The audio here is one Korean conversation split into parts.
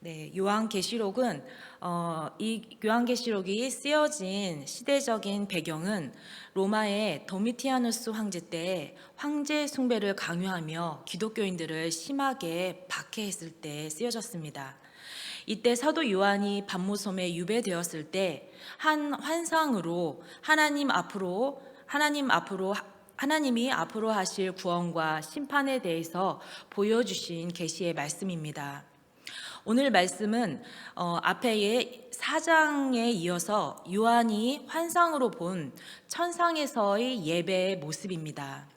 네, 요한계시록은 이 요한계시록이 쓰여진 시대적인 배경은 로마의 도미티아누스 황제 때 황제 숭배를 강요하며 기독교인들을 심하게 박해했을 때 쓰여졌습니다. 이때 사도 요한이 반모섬에 유배되었을 때 한 환상으로 하나님이 앞으로 하실 구원과 심판에 대해서 보여주신 계시의 말씀입니다. 오늘 말씀은 앞에의 4장에 이어서 요한이 환상으로 본 천상에서의 예배의 모습입니다.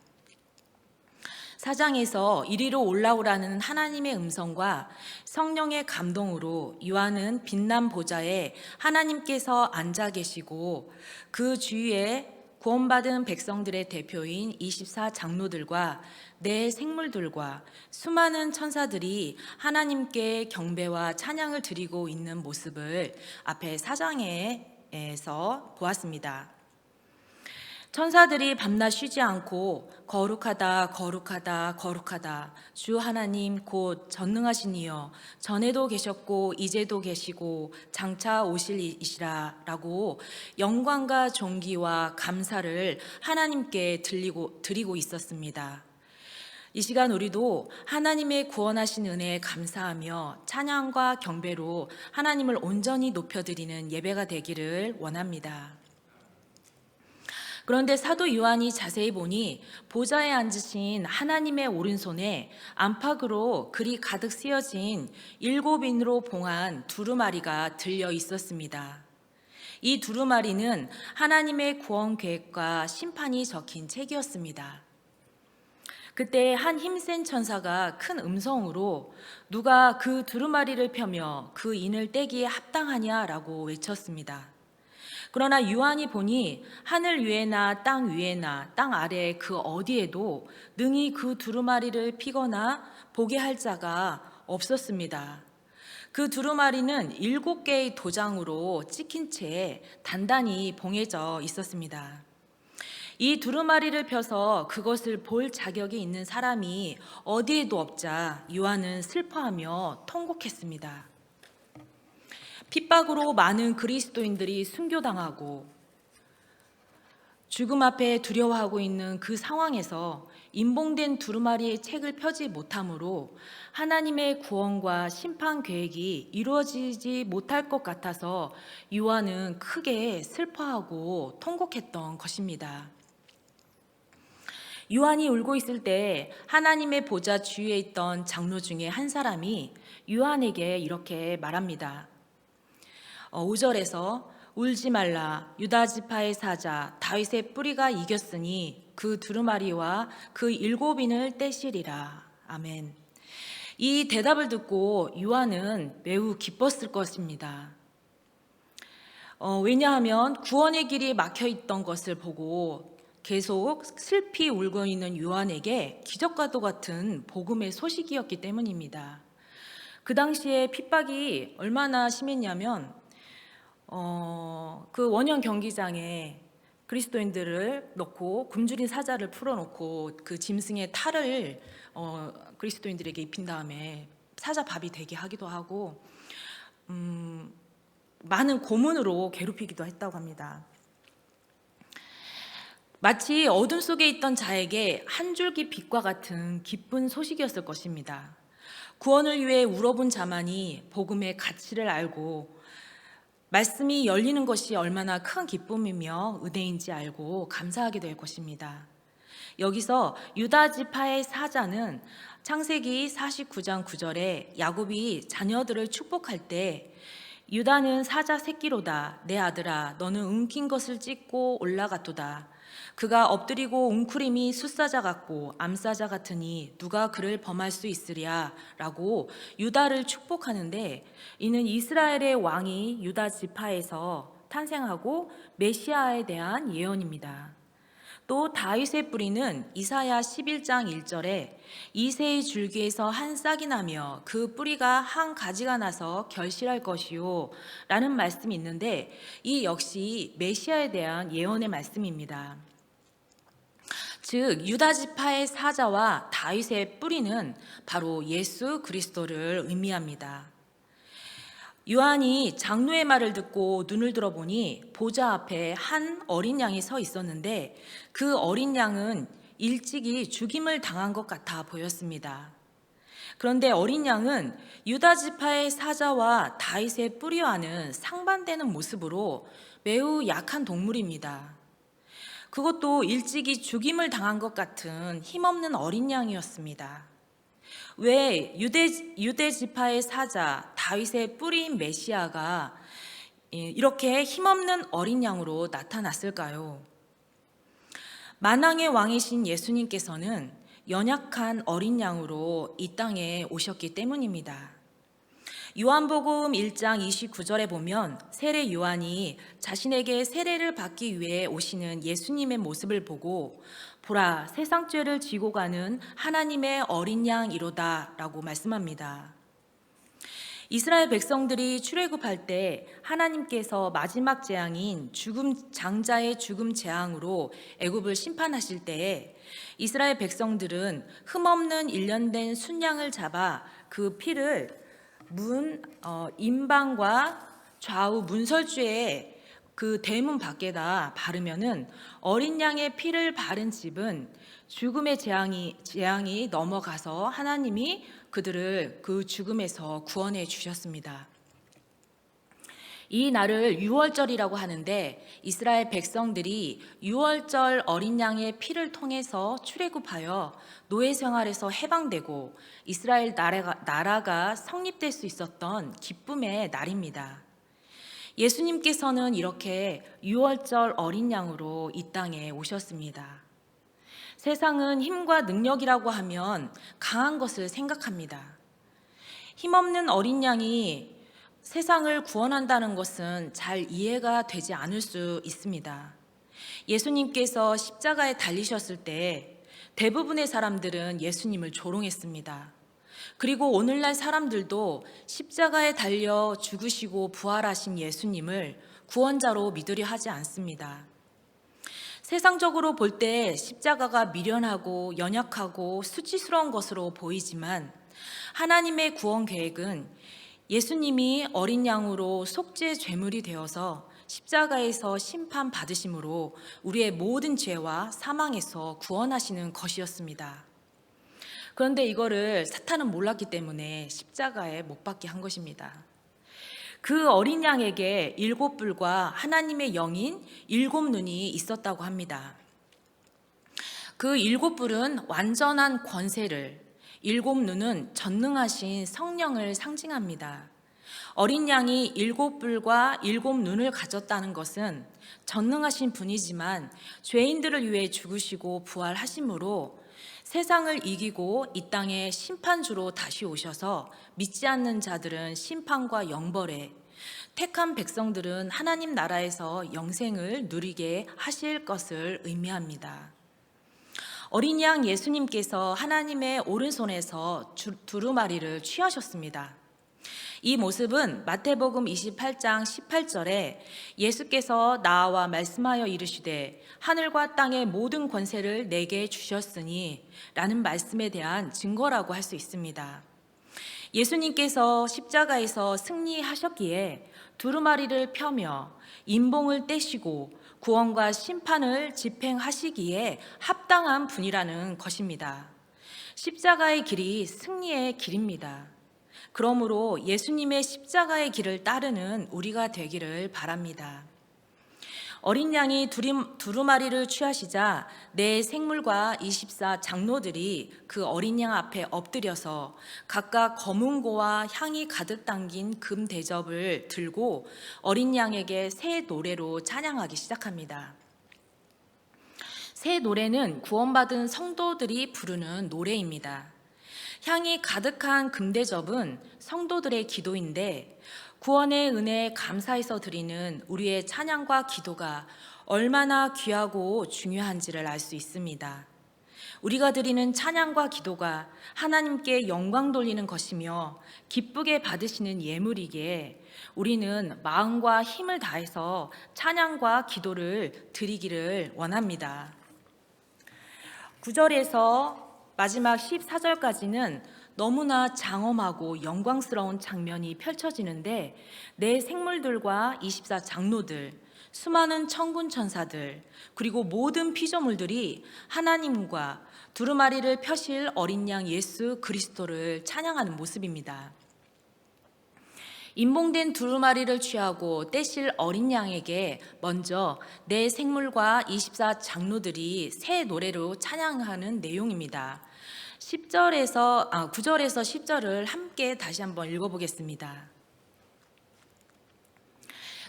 4장에서 이리로 올라오라는 하나님의 음성과 성령의 감동으로 요한은 빛난 보좌에 하나님께서 앉아 계시고 그 주위에 구원받은 백성들의 대표인 24 장로들과 네 생물들과 수많은 천사들이 하나님께 경배와 찬양을 드리고 있는 모습을 앞에 4장에서 보았습니다. 천사들이 밤낮 쉬지 않고 거룩하다 거룩하다 거룩하다 주 하나님 곧 전능하신 이여 전에도 계셨고 이제도 계시고 장차 오실 이시라 라고 영광과 존귀와 감사를 하나님께 드리고 있었습니다. 이 시간 우리도 하나님의 구원하신 은혜에 감사하며 찬양과 경배로 하나님을 온전히 높여드리는 예배가 되기를 원합니다. 그런데 사도 요한이 자세히 보니 보좌에 앉으신 하나님의 오른손에 안팎으로 글이 가득 쓰여진 7인으로 봉한 두루마리가 들려 있었습니다. 이 두루마리는 하나님의 구원 계획과 심판이 적힌 책이었습니다. 그때 한 힘센 천사가 큰 음성으로 누가 그 두루마리를 펴며 그 인을 떼기에 합당하냐라고 외쳤습니다. 그러나 요한이 보니 하늘 위에나 땅 위에나 땅 아래 그 어디에도 능히 그 두루마리를 피거나 보게 할 자가 없었습니다. 그 두루마리는 7개의 도장으로 찍힌 채 단단히 봉해져 있었습니다. 이 두루마리를 펴서 그것을 볼 자격이 있는 사람이 어디에도 없자 요한은 슬퍼하며 통곡했습니다. 핍박으로 많은 그리스도인들이 순교당하고 죽음 앞에 두려워하고 있는 그 상황에서 인봉된 두루마리의 책을 펴지 못함으로 하나님의 구원과 심판 계획이 이루어지지 못할 것 같아서 요한은 크게 슬퍼하고 통곡했던 것입니다. 요한이 울고 있을 때 하나님의 보좌 주위에 있던 장로 중에 한 사람이 요한에게 이렇게 말합니다. 5절에서 울지 말라 유다 지파의 사자 다윗의 뿌리가 이겼으니 그 두루마리와 그 7인을 떼시리라. 아멘. 이 대답을 듣고 요한은 매우 기뻤을 것입니다. 왜냐하면 구원의 길이 막혀 있던 것을 보고 계속 슬피 울고 있는 요한에게 기적과도 같은 복음의 소식이었기 때문입니다. 그 당시에 핍박이 얼마나 심했냐면 그 원형 경기장에 그리스도인들을 넣고 굶주린 사자를 풀어놓고 그 짐승의 탈을 그리스도인들에게 입힌 다음에 사자 밥이 되게 하기도 하고 많은 고문으로 괴롭히기도 했다고 합니다. 마치 어둠 속에 있던 자에게 한 줄기 빛과 같은 기쁜 소식이었을 것입니다. 구원을 위해 울어본 자만이 복음의 가치를 알고 말씀이 열리는 것이 얼마나 큰 기쁨이며 은혜인지 알고 감사하게 될 것입니다. 여기서 유다 지파의 사자는 창세기 49장 9절에 야곱이 자녀들을 축복할 때 유다는 사자 새끼로다 내 아들아 너는 움킨 것을 찢고 올라갔도다 그가 엎드리고 웅크림이 숫사자 같고 암사자 같으니 누가 그를 범할 수 있으랴 라고 유다를 축복하는데 이는 이스라엘의 왕이 유다 지파에서 탄생하고 메시아에 대한 예언입니다. 또 다윗의 뿌리는 이사야 11장 1절에 이새의 줄기에서 한 싹이 나며 그 뿌리가 한 가지가 나서 결실할 것이요 라는 말씀이 있는데 이 역시 메시아에 대한 예언의 말씀입니다. 즉 유다 지파의 사자와 다윗의 뿌리는 바로 예수 그리스도를 의미합니다. 요한이 장로의 말을 듣고 눈을 들어보니 보좌 앞에 한 어린 양이 서 있었는데 그 어린 양은 일찍이 죽임을 당한 것 같아 보였습니다. 그런데 어린 양은 유다 지파의 사자와 다윗의 뿌리와는 상반되는 모습으로 매우 약한 동물입니다. 그것도 일찍이 죽임을 당한 것 같은 힘없는 어린 양이었습니다. 왜 유대 지파의 사자 다윗의 뿌리인 메시아가 이렇게 힘없는 어린 양으로 나타났을까요? 만왕의 왕이신 예수님께서는 연약한 어린 양으로 이 땅에 오셨기 때문입니다. 요한복음 1장 29절에 보면 세례 요한이 자신에게 세례를 받기 위해 오시는 예수님의 모습을 보고 보라, 세상 죄를 지고 가는 하나님의 어린 양이로다 라고 말씀합니다. 이스라엘 백성들이 출애굽할 때 하나님께서 마지막 재앙인 장자의 죽음 재앙으로 애굽을 심판하실 때에 이스라엘 백성들은 흠없는 일련된 순양을 잡아 그 피를 임방과 좌우 문설주에 그 대문 밖에다 바르면은 어린 양의 피를 바른 집은 죽음의 재앙이 넘어가서 하나님이 그들을 그 죽음에서 구원해 주셨습니다. 이 날을 유월절이라고 하는데 이스라엘 백성들이 유월절 어린 양의 피를 통해서 출애굽하여 노예 생활에서 해방되고 이스라엘 나라가 성립될 수 있었던 기쁨의 날입니다. 예수님께서는 이렇게 유월절 어린 양으로 이 땅에 오셨습니다. 세상은 힘과 능력이라고 하면 강한 것을 생각합니다. 힘없는 어린 양이 세상을 구원한다는 것은 잘 이해가 되지 않을 수 있습니다. 예수님께서 십자가에 달리셨을 때 대부분의 사람들은 예수님을 조롱했습니다. 그리고 오늘날 사람들도 십자가에 달려 죽으시고 부활하신 예수님을 구원자로 믿으려 하지 않습니다. 세상적으로 볼 때 십자가가 미련하고 연약하고 수치스러운 것으로 보이지만 하나님의 구원 계획은 예수님이 어린 양으로 속죄 제물이 되어서 십자가에서 심판받으심으로 우리의 모든 죄와 사망에서 구원하시는 것이었습니다. 그런데 이거를 사탄은 몰랐기 때문에 십자가에 못 박게 한 것입니다. 그 어린 양에게 7뿔과 하나님의 영인 7눈이 있었다고 합니다. 그 7뿔은 완전한 권세를, 7눈은 전능하신 성령을 상징합니다. 어린 양이 7뿔과 7눈을 가졌다는 것은 전능하신 분이지만 죄인들을 위해 죽으시고 부활하심으로 세상을 이기고 이 땅에 심판주로 다시 오셔서 믿지 않는 자들은 심판과 영벌에, 택한 백성들은 하나님 나라에서 영생을 누리게 하실 것을 의미합니다. 어린 양 예수님께서 하나님의 오른손에서 두루마리를 취하셨습니다. 이 모습은 마태복음 28장 18절에 예수께서 나와 말씀하여 이르시되 하늘과 땅의 모든 권세를 내게 주셨으니 라는 말씀에 대한 증거라고 할 수 있습니다. 예수님께서 십자가에서 승리하셨기에 두루마리를 펴며 인봉을 떼시고 구원과 심판을 집행하시기에 합당한 분이라는 것입니다. 십자가의 길이 승리의 길입니다. 그러므로 예수님의 십자가의 길을 따르는 우리가 되기를 바랍니다. 어린 양이 두루마리를 취하시자 네 생물과 24 장로들이 그 어린 양 앞에 엎드려서 각각 검은고와 향이 가득 담긴 금 대접을 들고 어린 양에게 새 노래로 찬양하기 시작합니다. 새 노래는 구원받은 성도들이 부르는 노래입니다. 향이 가득한 금대접은 성도들의 기도인데 구원의 은혜에 감사해서 드리는 우리의 찬양과 기도가 얼마나 귀하고 중요한지를 알 수 있습니다. 우리가 드리는 찬양과 기도가 하나님께 영광 돌리는 것이며 기쁘게 받으시는 예물이기에 우리는 마음과 힘을 다해서 찬양과 기도를 드리기를 원합니다. 9절에서 마지막 14절까지는 너무나 장엄하고 영광스러운 장면이 펼쳐지는데 내 생물들과 24 장로들, 수많은 천군 천사들, 그리고 모든 피조물들이 하나님과 두루마리를 펴실 어린 양 예수 그리스도를 찬양하는 모습입니다. 임봉된 두루마리를 취하고 떼실 어린 양에게 먼저 내 생물과 24 장로들이 새 노래로 찬양하는 내용입니다. 9절에서 10절을 함께 다시 한번 읽어보겠습니다.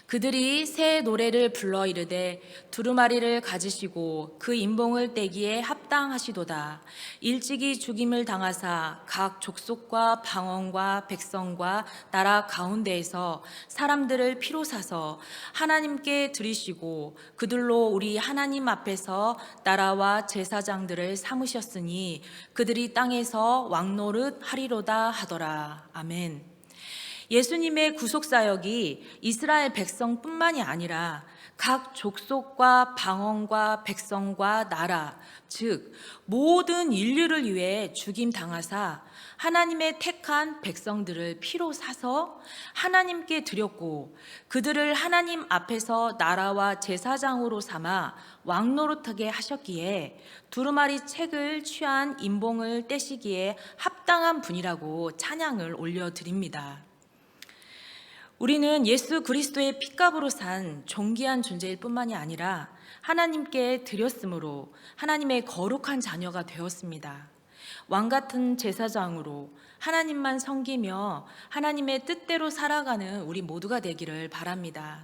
그들이 새 노래를 불러 이르되 두루마리를 가지시고 그 임봉을 떼기에 합당하시도다. 일찍이 죽임을 당하사 각 족속과 방언과 백성과 나라 가운데에서 사람들을 피로 사서 하나님께 드리시고 그들로 우리 하나님 앞에서 나라와 제사장들을 삼으셨으니 그들이 땅에서 왕노릇 하리로다 하더라. 아멘. 예수님의 구속사역이 이스라엘 백성뿐만이 아니라 각 족속과 방언과 백성과 나라, 즉 모든 인류를 위해 죽임 당하사 하나님의 택한 백성들을 피로 사서 하나님께 드렸고 그들을 하나님 앞에서 나라와 제사장으로 삼아 왕노릇하게 하셨기에 두루마리 책을 취한 임봉을 떼시기에 합당한 분이라고 찬양을 올려드립니다. 우리는 예수 그리스도의 핏값으로 산 존귀한 존재일 뿐만이 아니라 하나님께 드렸으므로 하나님의 거룩한 자녀가 되었습니다. 왕같은 제사장으로 하나님만 섬기며 하나님의 뜻대로 살아가는 우리 모두가 되기를 바랍니다.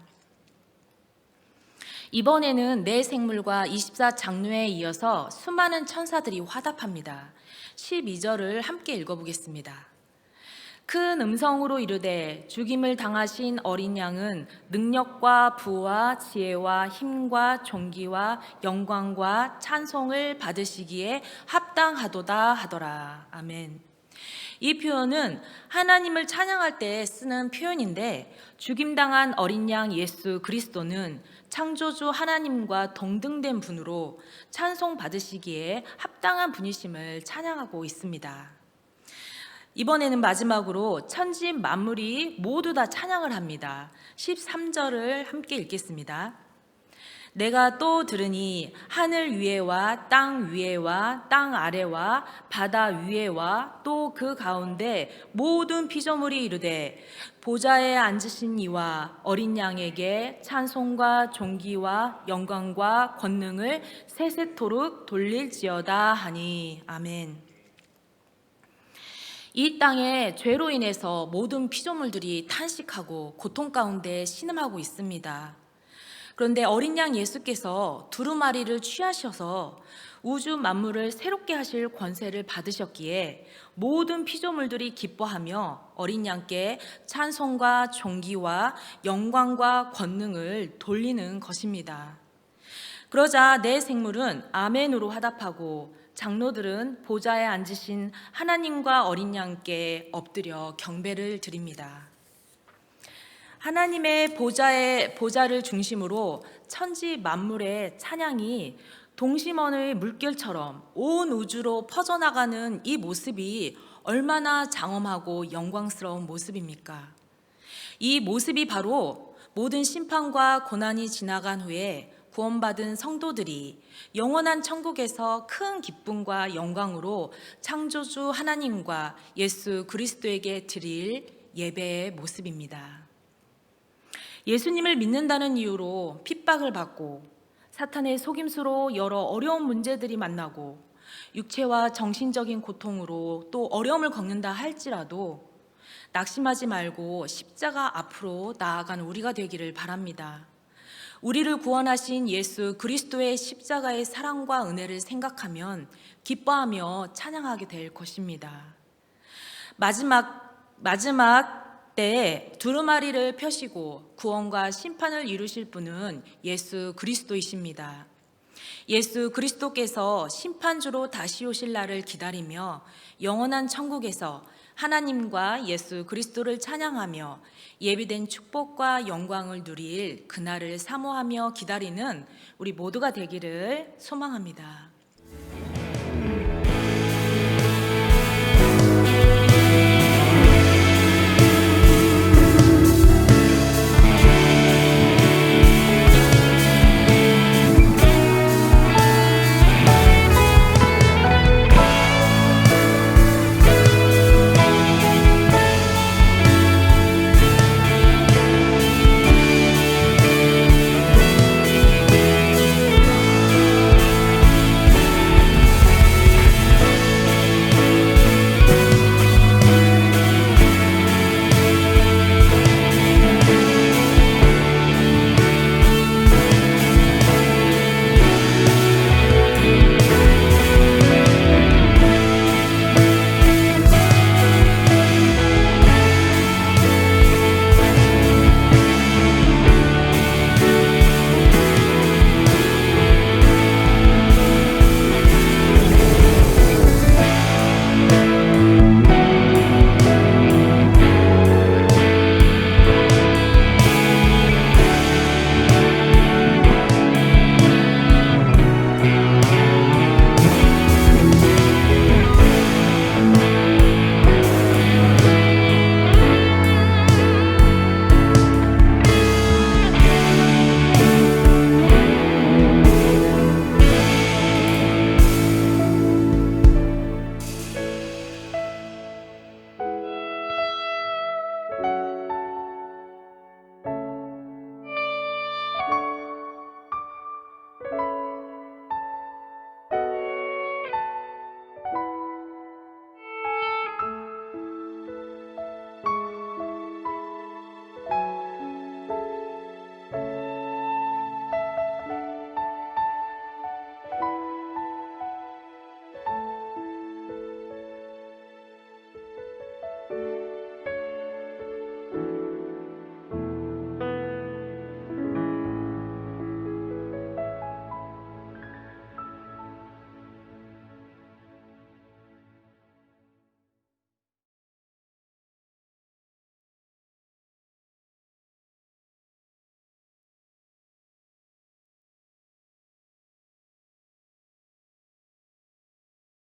이번에는 내 생물과 24 장로에 이어서 수많은 천사들이 화답합니다. 12절을 함께 읽어보겠습니다. 큰 음성으로 이르되 죽임을 당하신 어린 양은 능력과 부와 지혜와 힘과 존귀와 영광과 찬송을 받으시기에 합당하도다 하더라. 아멘. 이 표현은 하나님을 찬양할 때 쓰는 표현인데 죽임당한 어린 양 예수 그리스도는 창조주 하나님과 동등된 분으로 찬송 받으시기에 합당한 분이심을 찬양하고 있습니다. 이번에는 마지막으로 천지 만물이 모두 다 찬양을 합니다. 13절을 함께 읽겠습니다. 내가 또 들으니 하늘 위에와 땅 위에와 땅 아래와 바다 위에와 또 그 가운데 모든 피조물이 이르되 보좌에 앉으신 이와 어린 양에게 찬송과 존귀와 영광과 권능을 세세토록 돌릴지어다 하니. 아멘. 이 땅에 죄로 인해서 모든 피조물들이 탄식하고 고통 가운데 신음하고 있습니다. 그런데 어린 양 예수께서 두루마리를 취하셔서 우주 만물을 새롭게 하실 권세를 받으셨기에 모든 피조물들이 기뻐하며 어린 양께 찬송과 존귀와 영광과 권능을 돌리는 것입니다. 그러자 내 생물은 아멘으로 화답하고 장로들은 보좌에 앉으신 하나님과 어린 양께 엎드려 경배를 드립니다. 하나님의 보좌를 중심으로 천지 만물의 찬양이 동심원의 물결처럼 온 우주로 퍼져나가는 이 모습이 얼마나 장엄하고 영광스러운 모습입니까? 이 모습이 바로 모든 심판과 고난이 지나간 후에 구원받은 성도들이 영원한 천국에서 큰 기쁨과 영광으로 창조주 하나님과 예수 그리스도에게 드릴 예배의 모습입니다. 예수님을 믿는다는 이유로 핍박을 받고 사탄의 속임수로 여러 어려운 문제들이 만나고 육체와 정신적인 고통으로 또 어려움을 겪는다 할지라도 낙심하지 말고 십자가 앞으로 나아가는 우리가 되기를 바랍니다. 우리를 구원하신 예수 그리스도의 십자가의 사랑과 은혜를 생각하면 기뻐하며 찬양하게 될 것입니다. 마지막 때에 두루마리를 펴시고 구원과 심판을 이루실 분은 예수 그리스도이십니다. 예수 그리스도께서 심판주로 다시 오실 날을 기다리며 영원한 천국에서 하나님과 예수 그리스도를 찬양하며 예비된 축복과 영광을 누릴 그날을 사모하며 기다리는 우리 모두가 되기를 소망합니다.